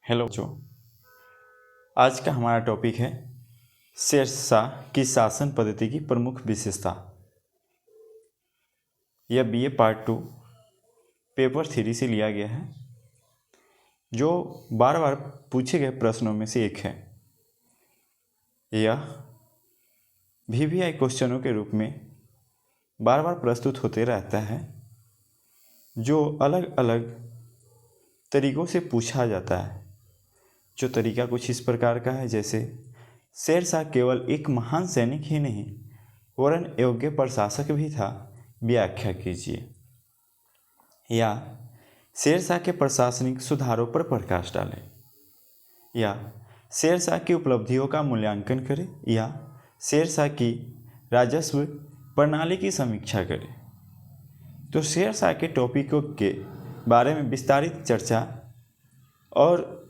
Hello बच्चों, आज का हमारा टॉपिक है शेरशाह की शासन पद्धति की प्रमुख विशेषता। यह बीए पार्ट 2 पेपर 3 से लिया गया है, जो बार बार पूछे गए प्रश्नों में से एक है। यह VVI क्वेश्चनों के रूप में बार बार प्रस्तुत होते रहता है, जो अलग अलग तरीक़ों से पूछा जाता है। जो तरीका कुछ इस प्रकार का है, जैसे शेरशाह केवल एक महान सैनिक ही नहीं वरन योग्य प्रशासक भी था, व्याख्या कीजिए। या शेरशाह के प्रशासनिक सुधारों पर प्रकाश डालें। या शेरशाह की उपलब्धियों का मूल्यांकन करें। या शेरशाह की राजस्व प्रणाली की समीक्षा करें। तो शेरशाह के टॉपिकों के बारे में विस्तारित चर्चा और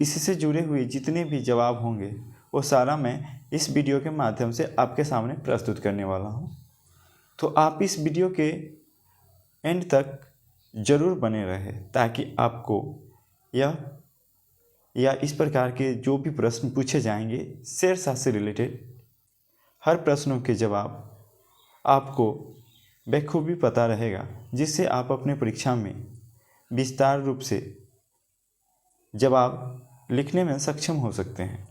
इससे जुड़े हुए जितने भी जवाब होंगे वो सारा मैं इस वीडियो के माध्यम से आपके सामने प्रस्तुत करने वाला हूँ। तो आप इस वीडियो के एंड तक ज़रूर बने रहें, ताकि आपको या इस प्रकार के जो भी प्रश्न पूछे जाएंगे शेरशाह से रिलेटेड, हर प्रश्नों के जवाब आपको बखूबी पता रहेगा, जिससे आप अपने परीक्षा में विस्तार रूप से जवाब लिखने में सक्षम हो सकते हैं।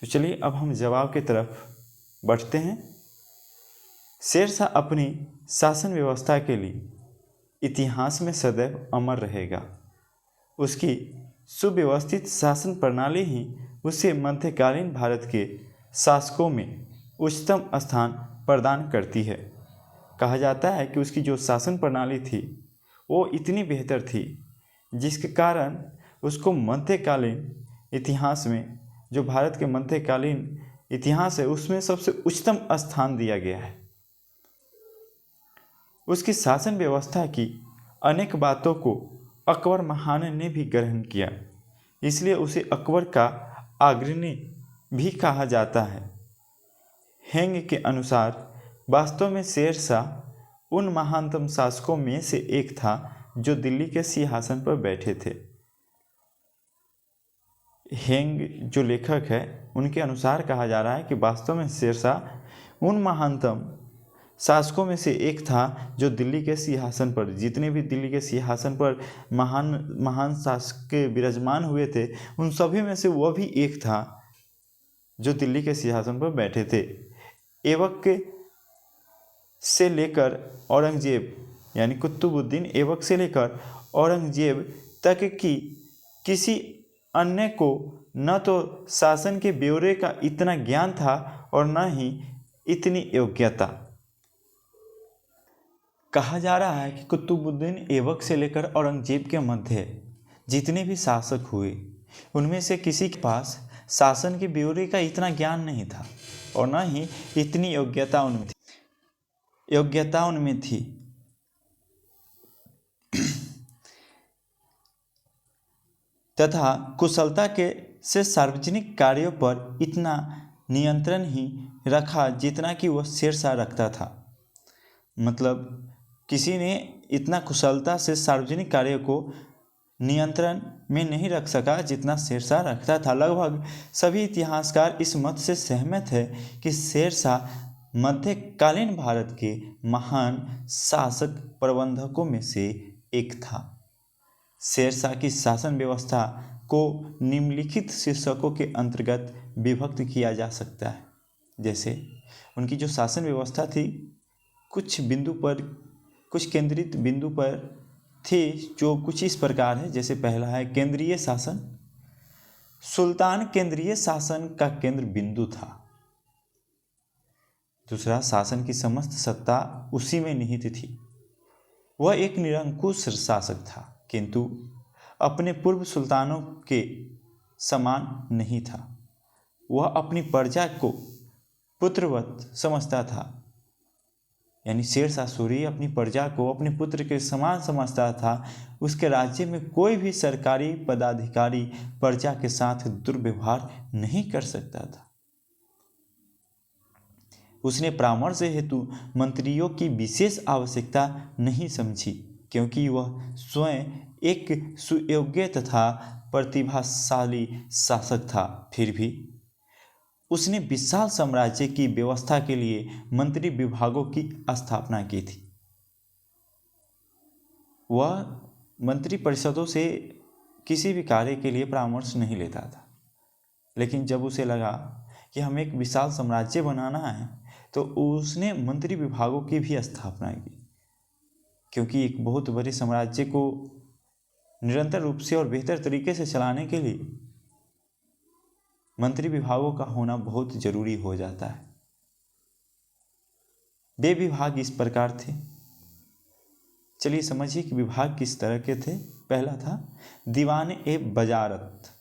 तो चलिए अब हम जवाब की तरफ बढ़ते हैं। शेरशाह अपनी शासन व्यवस्था के लिए इतिहास में सदैव अमर रहेगा। उसकी सुव्यवस्थित शासन प्रणाली ही उसे मध्यकालीन भारत के शासकों में उच्चतम स्थान प्रदान करती है। कहा जाता है कि उसकी जो शासन प्रणाली थी वो इतनी बेहतर थी, जिसके कारण उसको मध्यकालीन इतिहास में, जो भारत के मध्यकालीन इतिहास है उसमें सबसे उच्चतम स्थान दिया गया है। उसकी शासन व्यवस्था की अनेक बातों को अकबर महान ने भी ग्रहण किया, इसलिए उसे अकबर का अग्रणी भी कहा जाता है। हेंग के अनुसार वास्तव में शेरशाह उन महानतम शासकों में से एक था जो दिल्ली के सिंहासन पर बैठे थे। हेंग जो लेखक है उनके अनुसार कहा जा रहा है कि वास्तव में शेरशाह उन महानतम शासकों में से एक था जो दिल्ली के सिंहासन पर, जितने भी दिल्ली के सिंहासन पर महान शासक विराजमान हुए थे, उन सभी में से वह भी एक था जो दिल्ली के सिंहासन पर बैठे थे। ऐबक से लेकर औरंगजेब, यानी कुतुबुद्दीन ऐबक से लेकर औरंगजेब तक की किसी अन्य को न तो शासन के ब्यौरे का इतना ज्ञान था और न ही इतनी योग्यता। कहा जा रहा है कि कुतुबुद्दीन ऐबक से लेकर औरंगजेब के मध्य जितने भी शासक हुए, उनमें से किसी के पास शासन के ब्यौरे का इतना ज्ञान नहीं था और न ही इतनी योग्यता उनमें थी। तथा कुशलता से सार्वजनिक कार्यों पर इतना नियंत्रण ही रखा जितना कि वह शेरशाह रखता था। मतलब किसी ने इतना कुशलता से सार्वजनिक कार्यों को नियंत्रण में नहीं रख सका जितना शेरशाह रखता था। लगभग सभी इतिहासकार इस मत से सहमत है कि शेरशाह मध्यकालीन भारत के महान शासक प्रबंधकों में से एक था। शेरशाह की शासन व्यवस्था को निम्नलिखित शीर्षकों के अंतर्गत विभक्त किया जा सकता है। जैसे उनकी जो शासन व्यवस्था थी, कुछ केंद्रित बिंदु पर थी, जो कुछ इस प्रकार है। जैसे पहला है केंद्रीय शासन। सुल्तान केंद्रीय शासन का केंद्र बिंदु था। दूसरा, शासन की समस्त सत्ता उसी में निहित थी। वह एक निरंकुश शासक था, किंतु अपने पूर्व सुल्तानों के समान नहीं था। वह अपनी प्रजा को पुत्रवत समझता था, यानी शेरशाह सूरी अपनी प्रजा को अपने पुत्र के समान समझता था। उसके राज्य में कोई भी सरकारी पदाधिकारी प्रजा के साथ दुर्व्यवहार नहीं कर सकता था। उसने परामर्श हेतु मंत्रियों की विशेष आवश्यकता नहीं समझी, क्योंकि वह स्वयं एक सुयोग्य तथा प्रतिभाशाली शासक था, फिर भी उसने विशाल साम्राज्य की व्यवस्था के लिए मंत्री विभागों की स्थापना की थी। वह मंत्री परिषदों से किसी भी कार्य के लिए परामर्श नहीं लेता था, लेकिन जब उसे लगा कि हमें एक विशाल साम्राज्य बनाना है तो उसने मंत्री विभागों की भी स्थापना की, क्योंकि एक बहुत बड़े साम्राज्य को निरंतर रूप से और बेहतर तरीके से चलाने के लिए मंत्री विभागों का होना बहुत जरूरी हो जाता है। वे विभाग इस प्रकार थे। चलिए समझिए कि विभाग किस तरह के थे। पहला था दीवान ए वजारत।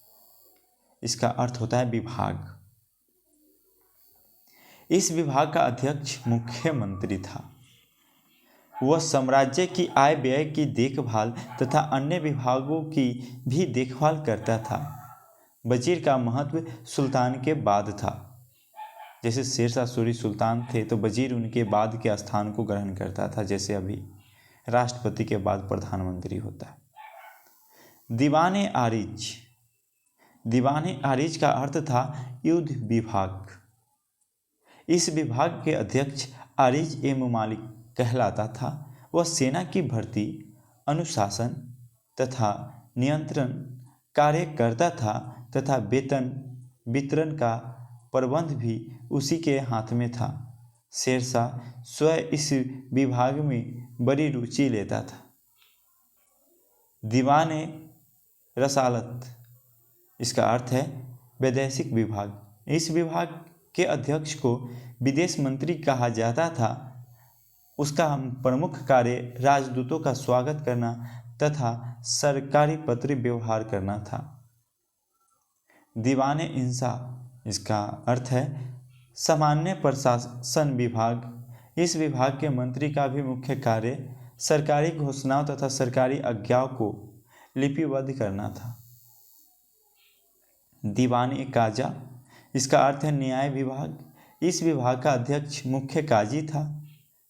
इसका अर्थ होता है विभाग। इस विभाग का अध्यक्ष मुख्यमंत्री था। वह साम्राज्य की आय व्यय की देखभाल तथा अन्य विभागों की भी देखभाल करता था। वजीर का महत्व सुल्तान के बाद था। जैसे शेरशाह सूरी सुल्तान थे तो वजीर उनके बाद के स्थान को ग्रहण करता था, जैसे अभी राष्ट्रपति के बाद प्रधानमंत्री होता है। दीवाने आरिज। दीवाने आरिज का अर्थ था युद्ध विभाग। इस विभाग के अध्यक्ष आरिज ए मुमालिक कहलाता था। वह सेना की भर्ती, अनुशासन तथा नियंत्रण कार्य करता था तथा वेतन वितरण का प्रबंध भी उसी के हाथ में था। शेरशाह स्वयं इस विभाग में बड़ी रुचि लेता था। दीवाने रसालत। इसका अर्थ है वैदेशिक विभाग। इस विभाग के अध्यक्ष को विदेश मंत्री कहा जाता था। उसका प्रमुख कार्य राजदूतों का स्वागत करना तथा सरकारी पत्र व्यवहार करना था। दीवाने इंसा। इसका अर्थ है सामान्य प्रशासन विभाग। इस विभाग के मंत्री का भी मुख्य कार्य सरकारी घोषणाओं तथा सरकारी आज्ञाओं को लिपिबद्ध करना था। दीवाने काजा। इसका अर्थ है न्याय विभाग। इस विभाग का अध्यक्ष मुख्य काजी था।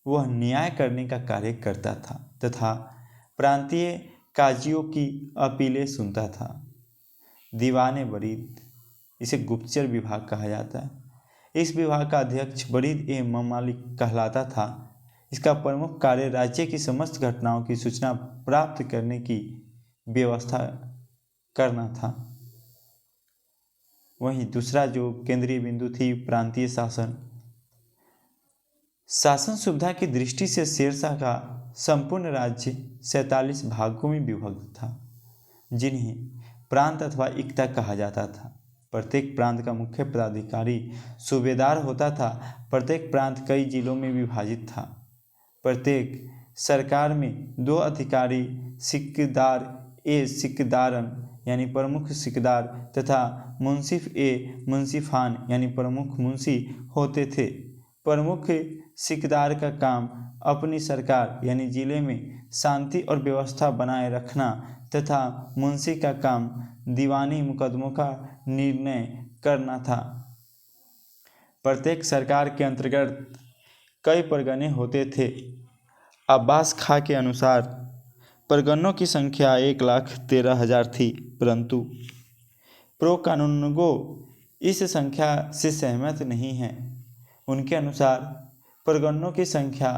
वह न्याय करने का कार्य करता था तथा प्रांतीय काजियों की अपीलें सुनता था। दीवाने बरीद। इसे गुप्तचर विभाग कहा जाता है। इस विभाग का अध्यक्ष बरीद ए ममालिक कहलाता था। इसका प्रमुख कार्य राज्य की समस्त घटनाओं की सूचना प्राप्त करने की व्यवस्था करना था। वहीं दूसरा जो केंद्रीय बिंदु थी प्रांतीय शासन। शासन सुविधा की दृष्टि से शेरशाह का संपूर्ण राज्य 47 भागों में विभक्त था, जिन्हें प्रांत अथवा इक्ता कहा जाता था। प्रत्येक प्रांत का मुख्य पदाधिकारी सूबेदार होता था। प्रत्येक प्रांत कई जिलों में विभाजित था। प्रत्येक सरकार में 2 अधिकारी सिक्केदार ए सिक्केदारन यानी प्रमुख सिक्केदार तथा मुंसिफ ए मुंसिफान यानी प्रमुख मुंशी होते थे। प्रमुख सिक्केदार का काम अपनी सरकार यानी जिले में शांति और व्यवस्था बनाए रखना तथा मुंशी का काम दीवानी मुकदमों का निर्णय करना था। प्रत्येक सरकार के अंतर्गत कई परगने होते थे। अब्बास खां के अनुसार परगनों की संख्या 1,13,000 थी, परंतु प्रो कानूनगो इस संख्या से सहमत नहीं हैं। उनके अनुसार परगनों की संख्या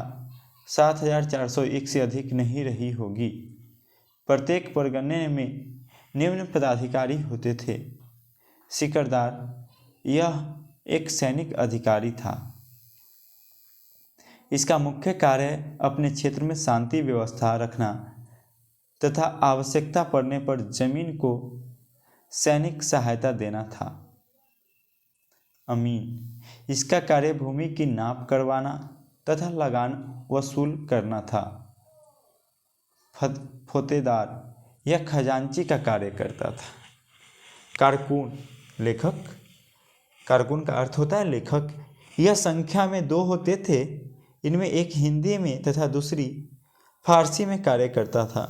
7,401 से अधिक नहीं रही होगी। प्रत्येक परगने में निम्न पदाधिकारी होते थे। सिकरदार, यह एक सैनिक अधिकारी था। इसका मुख्य कार्य अपने क्षेत्र में शांति व्यवस्था रखना तथा आवश्यकता पड़ने पर जमीन को सैनिक सहायता देना था। अमीन, इसका कार्य भूमि की नाप करवाना तथा लगान वसूल करना था। फोतेदार, यह खजांची का कार्य करता था। कारकुन, लेखक। कारकुन का अर्थ होता है लेखक। यह संख्या में 2 होते थे। इनमें एक हिंदी में तथा दूसरी फारसी में कार्य करता था।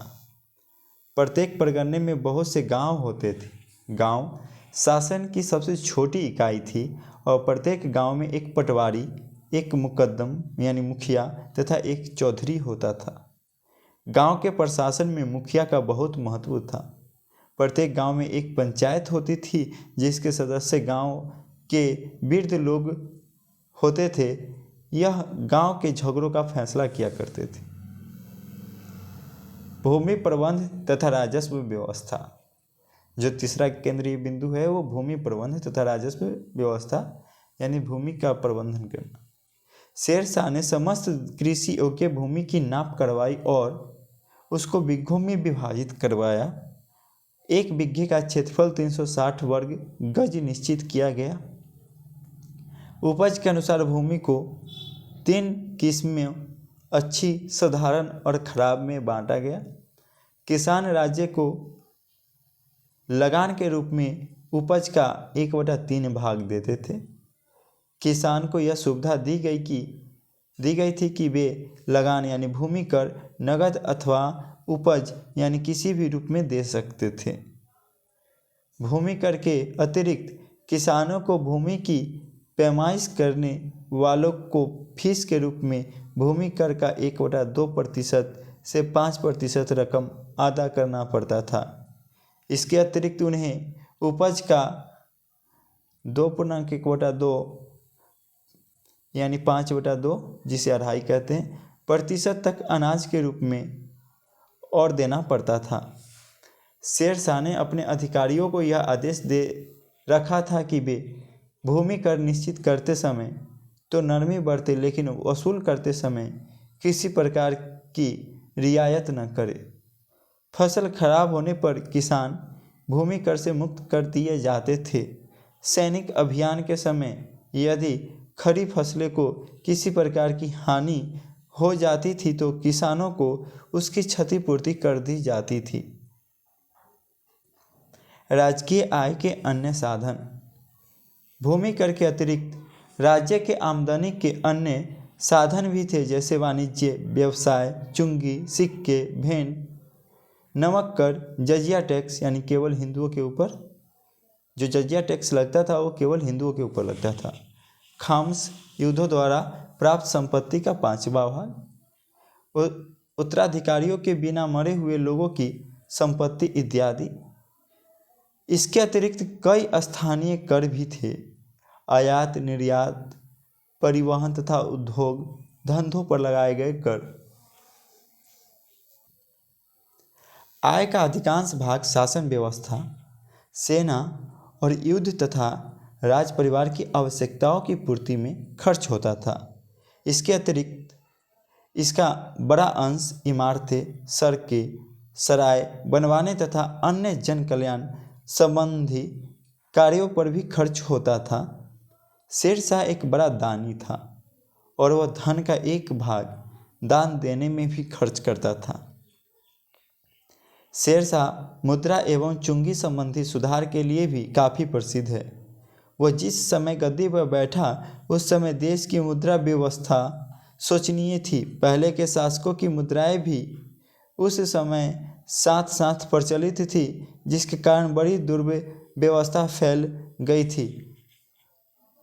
प्रत्येक परगने में बहुत से गांव होते थे। गांव शासन की सबसे छोटी इकाई थी और प्रत्येक गांव में एक पटवारी, एक मुकद्दम यानी मुखिया तथा एक चौधरी होता था। गांव के प्रशासन में मुखिया का बहुत महत्व था। प्रत्येक गांव में एक पंचायत होती थी जिसके सदस्य गांव के वृद्ध लोग होते थे। यह गांव के झगड़ों का फैसला किया करते थे। भूमि प्रबंध तथा राजस्व व्यवस्था, जो तीसरा केंद्रीय बिंदु है वो भूमि प्रबंध तथा राजस्व व्यवस्था यानी भूमि का प्रबंधन करना। शेरशाह ने समस्त कृषि योग्य भूमि की नाप करवाई और उसको बीघों में विभाजित करवाया। एक बीघे का क्षेत्रफल 360 वर्ग गज निश्चित किया गया। उपज के अनुसार भूमि को 3 किस्में अच्छी, साधारण और खराब में बांटा गया। किसान राज्य को लगान के रूप में उपज का 1/3 भाग देते थे। किसान को यह सुविधा दी गई थी कि वे लगान यानी भूमि कर नगद अथवा उपज यानी किसी भी रूप में दे सकते थे। भूमि कर के अतिरिक्त किसानों को भूमि की पैमाइश करने वालों को फीस के रूप में भूमि कर का 1/2% से 5% रकम अदा करना पड़ता था। इसके अतिरिक्त उन्हें उपज का 2.1/2 यानी 5/2 जिसे 2.5 कहते हैं प्रतिशत तक अनाज के रूप में और देना पड़ता था। शेरशाह ने अपने अधिकारियों को यह आदेश दे रखा था कि वे भूमि कर निश्चित करते समय तो नरमी बरते, लेकिन वसूल करते समय किसी प्रकार की रियायत न करे। फसल खराब होने पर किसान भूमि कर से मुक्त कर दिए जाते थे। सैनिक अभियान के समय यदि खड़ी फसलें को किसी प्रकार की हानि हो जाती थी तो किसानों को उसकी क्षतिपूर्ति कर दी जाती थी। राजकीय आय के अन्य साधन। भूमि कर के अतिरिक्त राज्य के आमदनी के अन्य साधन भी थे, जैसे वाणिज्य, व्यवसाय, चुंगी, सिक्के, भेंट, नमक कर, जजिया टैक्स यानी केवल हिंदुओं के ऊपर जो जजिया टैक्स लगता था वो केवल हिंदुओं के ऊपर लगता था। खाम्स, युद्धों द्वारा प्राप्त संपत्ति का 5वां भाग, उत्तराधिकारियों के बिना मरे हुए लोगों की संपत्ति इत्यादि। इसके अतिरिक्त कई स्थानीय कर भी थे। आयात निर्यात, परिवहन तथा उद्योग धंधों पर लगाए गए कर। आय का अधिकांश भाग शासन व्यवस्था, सेना और युद्ध तथा राज परिवार की आवश्यकताओं की पूर्ति में खर्च होता था। इसके अतिरिक्त इसका बड़ा अंश इमारतें, सड़कें, सराय बनवाने तथा अन्य जन कल्याण संबंधी कार्यों पर भी खर्च होता था। शेरशाह एक बड़ा दानी था और वह धन का एक भाग दान देने में भी खर्च करता था। शेरशाह मुद्रा एवं चुंगी संबंधी सुधार के लिए भी काफ़ी प्रसिद्ध है। वह जिस समय गद्दी पर बैठा उस समय देश की मुद्रा व्यवस्था शोचनीय थी। पहले के शासकों की मुद्राएं भी उस समय साथ साथ प्रचलित थी, जिसके कारण बड़ी दुर्व्यवस्था फैल गई थी।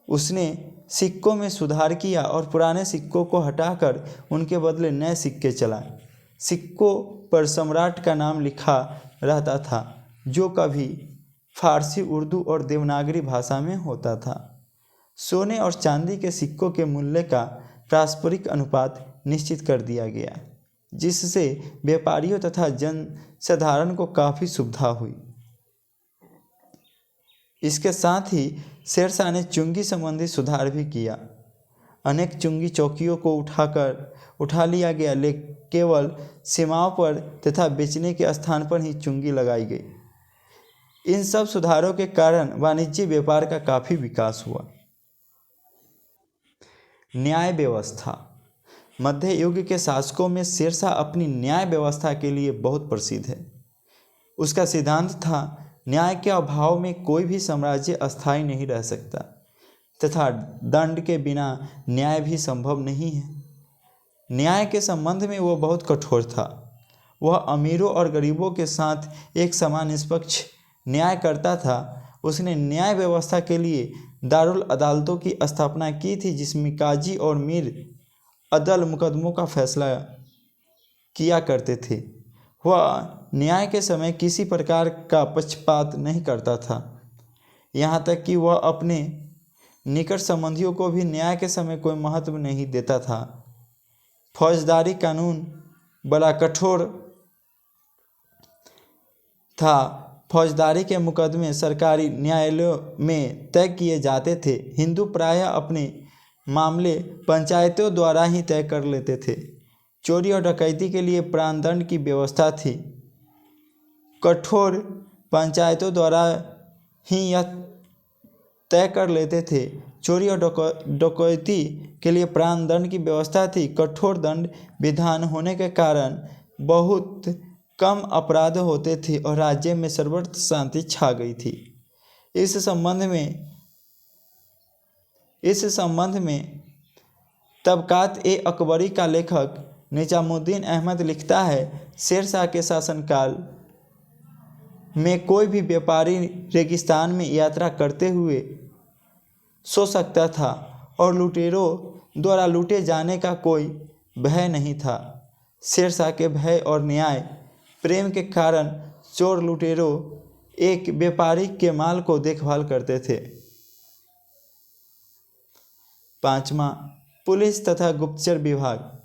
उसने सिक्कों में सुधार किया और पुराने सिक्कों को हटाकर उनके बदले नए सिक्के चलाए। सिक्कों पर सम्राट का नाम लिखा रहता था, जो कभी फारसी, उर्दू और देवनागरी भाषा में होता था। सोने और चांदी के सिक्कों के मूल्य का पारस्परिक अनुपात निश्चित कर दिया गया, जिससे व्यापारियों तथा जन साधारण को काफ़ी सुविधा हुई। इसके साथ ही शेरशाह ने चुंगी संबंधी सुधार भी किया। अनेक चुंगी चौकियों को उठा लिया गया, लेकिन केवल सीमाओं पर तथा बेचने के स्थान पर ही चुंगी लगाई गई। इन सब सुधारों के कारण वाणिज्य व्यापार का काफ़ी विकास हुआ। न्याय व्यवस्था। मध्य युग के शासकों में शेरशाह अपनी न्याय व्यवस्था के लिए बहुत प्रसिद्ध है। उसका सिद्धांत था, न्याय के अभाव में कोई भी साम्राज्य अस्थायी नहीं रह सकता तथा दंड के बिना न्याय भी संभव नहीं है। न्याय के संबंध में वह बहुत कठोर था। वह अमीरों और गरीबों के साथ एक समान निष्पक्ष न्याय करता था। उसने न्याय व्यवस्था के लिए दारुल अदालतों की स्थापना की थी, जिसमें काजी और मीर अदल मुकदमों का फैसला किया करते थे। वह न्याय के समय किसी प्रकार का पक्षपात नहीं करता था, यहाँ तक कि वह अपने निकट संबंधियों को भी न्याय के समय कोई महत्व नहीं देता था। फौजदारी कानून बड़ा कठोर था। फौजदारी के मुकदमे सरकारी न्यायालयों में तय किए जाते थे। हिंदू प्रायः अपने मामले पंचायतों द्वारा ही तय कर लेते थे। चोरी और डकैती के लिए प्राणदंड की व्यवस्था थी। कठोर पंचायतों द्वारा ही यह तय कर लेते थे। चोरी और डकैती के लिए प्राणदंड की व्यवस्था थी। कठोर दंड विधान होने के कारण बहुत कम अपराध होते थे और राज्य में सर्वत्र शांति छा गई थी। इस संबंध में तबकात ए अकबरी का लेखक निजामुद्दीन अहमद लिखता है, शेरशाह के शासनकाल में कोई भी व्यापारी रेगिस्तान में यात्रा करते हुए सो सकता था और लुटेरों द्वारा लूटे जाने का कोई भय नहीं था। शेरशाह के भय और न्याय प्रेम के कारण चोर लुटेरों एक व्यापारी के माल को देखभाल करते थे। 5वां, पुलिस तथा गुप्तचर विभाग।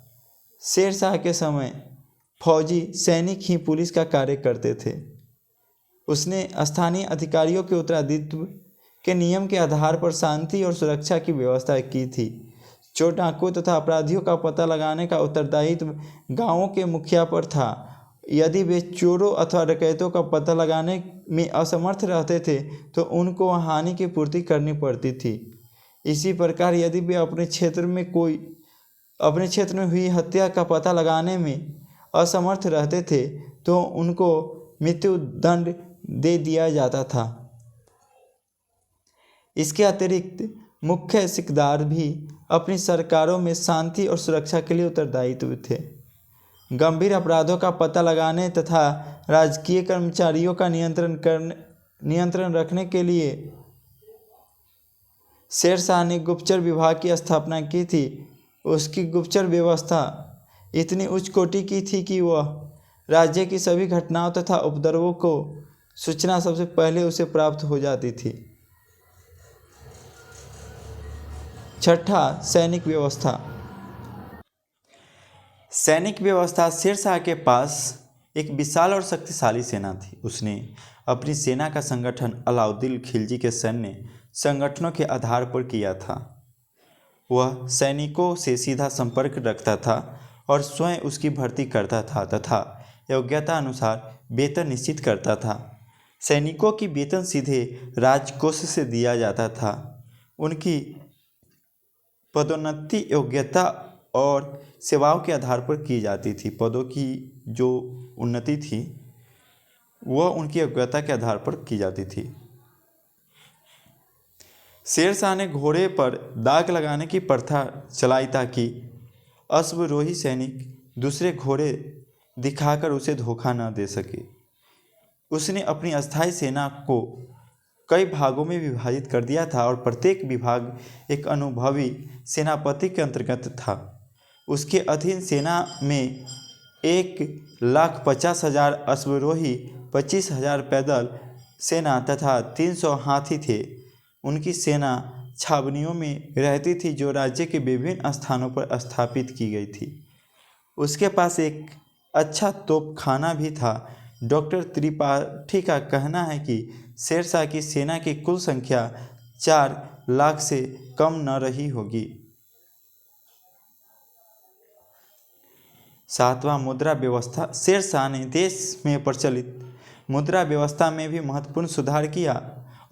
शेरशाह के समय फौजी सैनिक ही पुलिस का कार्य करते थे। उसने स्थानीय अधिकारियों के उत्तराधित्व के नियम के आधार पर शांति और सुरक्षा की व्यवस्था की थी। चोर डाकुओं तथा अपराधियों का पता लगाने का उत्तरदायित्व गांवों के मुखिया पर था। यदि वे चोरों अथवा डकैतों का पता लगाने में असमर्थ रहते थे तो उनको हानि की पूर्ति करनी पड़ती थी। इसी प्रकार यदि वे अपने क्षेत्र में हुई हत्या का पता लगाने में असमर्थ रहते थे तो उनको मृत्यु दंड दे दिया जाता था। इसके अतिरिक्त मुख्य सिकदार भी अपनी सरकारों में शांति और सुरक्षा के लिए उत्तरदायित्व थे। गंभीर अपराधों का पता लगाने तथा राजकीय कर्मचारियों का नियंत्रण रखने के लिए शेरशाह ने गुप्तचर विभाग की स्थापना की थी। उसकी गुप्तचर व्यवस्था इतनी उच्च कोटि की थी कि वह राज्य की सभी घटनाओं तथा उपद्रवों को सूचना सबसे पहले उसे प्राप्त हो जाती थी। 6, सैनिक व्यवस्था। सैनिक व्यवस्था। शेरशाह के पास एक विशाल और शक्तिशाली सेना थी। उसने अपनी सेना का संगठन अलाउद्दीन खिलजी के सैन्य संगठनों के आधार पर किया था। वह सैनिकों से सीधा संपर्क रखता था और स्वयं उसकी भर्ती करता था तथा योग्यता अनुसार वेतन निश्चित करता था। सैनिकों की वेतन सीधे राजकोष से दिया जाता था। उनकी पदोन्नति योग्यता और सेवाओं के आधार पर की जाती थी। पदों की जो उन्नति थी वह उनकी योग्यता के आधार पर की जाती थी। शेरशाह ने घोड़े पर दाग लगाने की प्रथा चलाई ताकि अश्वरोही सैनिक दूसरे घोड़े दिखाकर उसे धोखा न दे सके। उसने अपनी अस्थायी सेना को कई भागों में विभाजित कर दिया था और प्रत्येक विभाग एक अनुभवी सेनापति के अंतर्गत था। उसके अधीन सेना में 1,50,000 अश्वरोही, 25,000 पैदल सेना तथा 300 हाथी थे। उनकी सेना छावनियों में रहती थी जो राज्य के विभिन्न स्थानों पर स्थापित की गई थी। उसके पास एक अच्छा तोपखाना भी था। डॉक्टर त्रिपाठी का कहना है कि शेरशाह की सेना की कुल संख्या 4 लाख से कम न रही होगी। 7वां, मुद्रा व्यवस्था। शेरशाह ने देश में प्रचलित मुद्रा व्यवस्था में भी महत्वपूर्ण सुधार किया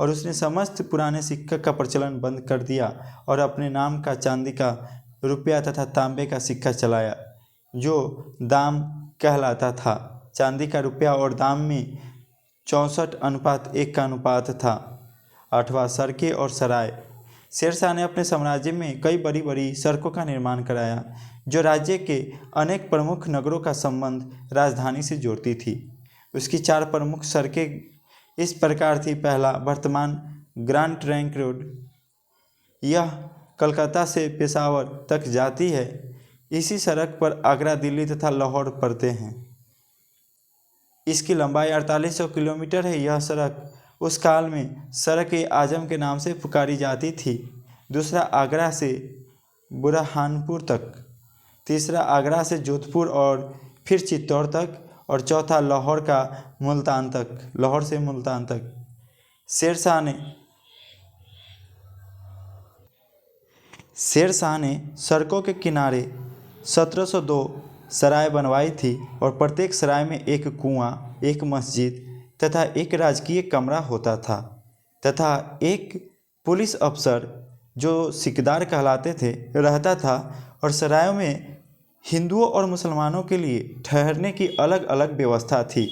और उसने समस्त पुराने सिक्का का प्रचलन बंद कर दिया और अपने नाम का चांदी का रुपया तथा तांबे का सिक्का चलाया जो दाम कहलाता था। चांदी का रुपया और दाम में 64:1 का अनुपात था। 8वां, सड़कें और सराय। शेरशाह ने अपने साम्राज्य में कई बड़ी बड़ी सड़कों का निर्माण कराया जो राज्य के अनेक प्रमुख नगरों का संबंध राजधानी से जोड़ती थी। उसकी 4 प्रमुख सड़कें इस प्रकार थी। पहला, वर्तमान ग्रांड ट्रंक रोड। यह कलकत्ता से पेशावर तक जाती है। इसी सड़क पर आगरा, दिल्ली तथा लाहौर पड़ते हैं। इसकी लंबाई 4800 किलोमीटर है। यह सड़क उस काल में सड़क ए आजम के नाम से पुकारी जाती थी। दूसरा, आगरा से बुरहानपुर तक। तीसरा, आगरा से जोधपुर और फिर चित्तौड़ तक। और चौथा, लाहौर से मुल्तान तक। शेर शाह ने सड़कों के किनारे 1702 सराय बनवाई थी और प्रत्येक सराय में एक कुआं, एक मस्जिद तथा एक राजकीय कमरा होता था तथा एक पुलिस अफसर जो सिकदार कहलाते थे रहता था। और सरायों में हिंदुओं और मुसलमानों के लिए ठहरने की अलग अलग व्यवस्था थी।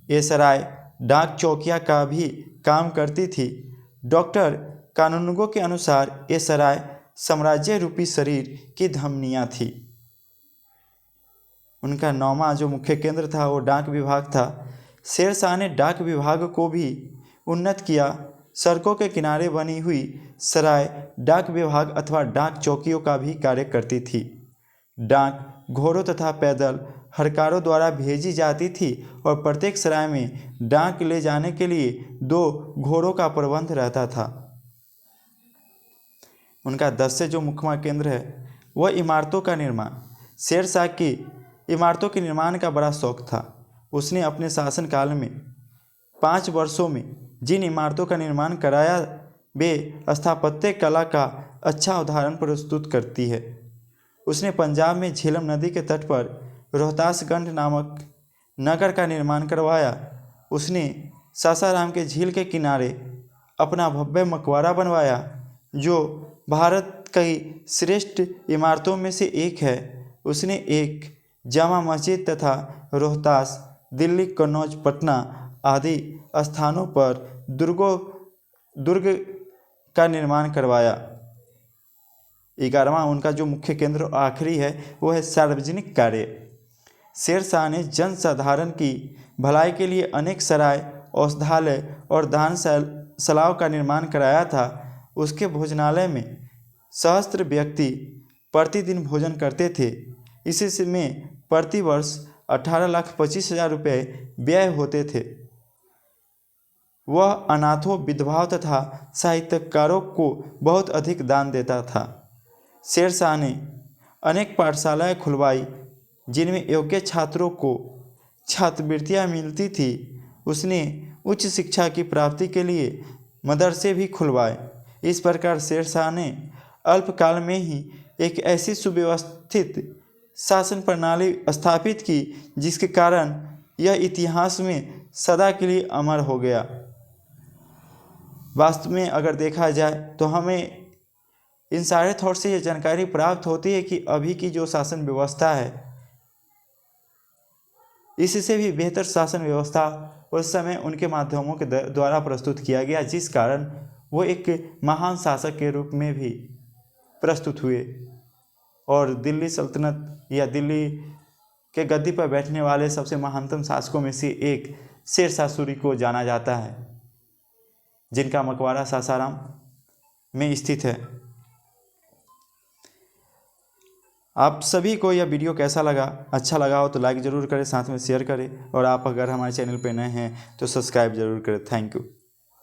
ये सराय डाक चौकिया का भी काम करती थी। डॉक्टर कानूनगो के अनुसार ये सराय साम्राज्य रूपी शरीर की धमनियाँ थी। उनका 9वां जो मुख्य केंद्र था वो डाक विभाग था। शेर शाह ने डाक विभाग को भी उन्नत किया। सड़कों के किनारे बनी हुई सराय डाक विभाग अथवा डाक चौकियों का भी कार्य करती थी। डाक घोड़ों तथा पैदल हरकारों द्वारा भेजी जाती थी और प्रत्येक सराय में डाक ले जाने के लिए 2 घोड़ों का प्रबंध रहता था। उनका 10 से जो मुख्य केंद्र है वह इमारतों का निर्माण। शेर शाह की इमारतों के निर्माण का बड़ा शौक था। उसने अपने शासनकाल में 5 वर्षों में जिन इमारतों का निर्माण कराया वे स्थापत्य कला का अच्छा उदाहरण प्रस्तुत करती है। उसने पंजाब में झेलम नदी के तट पर रोहतासगंज नामक नगर का निर्माण करवाया। उसने सासाराम के झील के किनारे अपना भव्य मकबरा बनवाया जो भारत की श्रेष्ठ इमारतों में से एक है। उसने एक जामा मस्जिद तथा रोहतास, दिल्ली, कन्नौज, पटना आदि स्थानों पर दुर्ग का निर्माण करवाया। 11वां उनका जो मुख्य केंद्र आखिरी है वो है सार्वजनिक कार्य। शेर शाह ने जनसाधारण की भलाई के लिए अनेक सराय, औषधालय और दानशालाओं का निर्माण कराया था। उसके भोजनालय में सहस्त्र व्यक्ति प्रतिदिन भोजन करते थे। इसमें प्रतिवर्ष 18,25,000 रुपये व्यय होते थे। वह अनाथों, विधवाओं तथा साहित्यकारों को बहुत अधिक दान देता था। शेर शाह ने अनेक पाठशालाएं खुलवाई जिनमें योग्य छात्रों को छात्रवृत्तियां मिलती थी। उसने उच्च शिक्षा की प्राप्ति के लिए मदरसे भी खुलवाए। इस प्रकार शेर शाह ने अल्पकाल में ही एक ऐसी सुव्यवस्थित शासन प्रणाली स्थापित की जिसके कारण यह इतिहास में सदा के लिए अमर हो गया। वास्तव में अगर देखा जाए तो हमें इन सारे थॉट से ये जानकारी प्राप्त होती है कि अभी की जो शासन व्यवस्था है इससे भी बेहतर शासन व्यवस्था उस समय उनके माध्यमों के द्वारा प्रस्तुत किया गया, जिस कारण वो एक महान शासक के रूप में भी प्रस्तुत हुए और दिल्ली सल्तनत या दिल्ली के गद्दी पर बैठने वाले सबसे महानतम शासकों में से एक शेर शाह सूरी को जाना जाता है, जिनका मकबरा सासाराम में स्थित है। आप सभी को यह वीडियो कैसा लगा? अच्छा लगा हो तो लाइक ज़रूर करें, साथ में शेयर करें और आप अगर हमारे चैनल पर नए हैं तो सब्सक्राइब ज़रूर करें। Thank you.